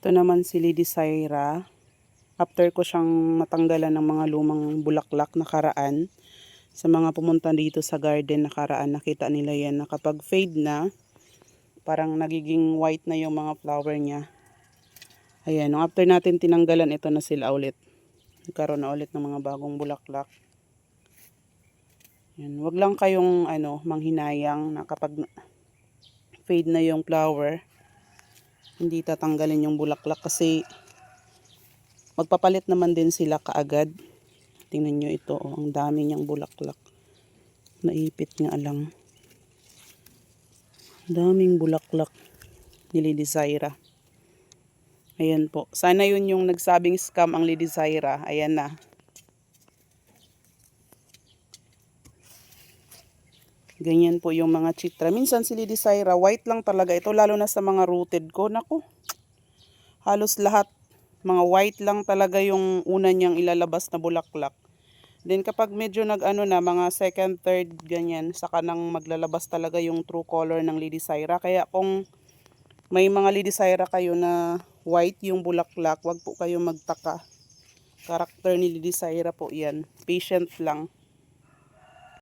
Ito naman si Lady Syra. After ko siyang matanggalan ng mga lumang bulaklak nakaraan, sa mga pumunta dito sa garden nakaraan, nakita nila yan na kapag fade na, parang nagiging white na yung mga flower niya. Ayan, nung after natin tinanggalan, ito na sila ulit. Nagkaroon na ulit ng mga bagong bulaklak. Yan, wag lang kayong manghinayang na kapag fade na yung flower, hindi tatanggalin yung bulaklak kasi magpapalit naman din sila kaagad. Tingnan nyo ito, oh, ang dami niyang bulaklak. Naipit nga lang. Daming bulaklak ni Lady Syra. Ayan po. Sana yun yung nagsabing scam ang Lady Syra. Ayan na. Ganyan po yung mga chitra. Minsan si Lady Syra, white lang talaga ito. Lalo na sa mga rooted ko. Naku, halos lahat. Mga white lang talaga yung una niyang ilalabas na bulaklak. Then kapag medyo na mga second, third, ganyan, saka nang maglalabas talaga yung true color ng Lady Syra. Kaya kung may mga Lady Syra kayo na white yung bulaklak, wag po kayo magtaka. Karakter ni Lady Syra po yan. Patient lang.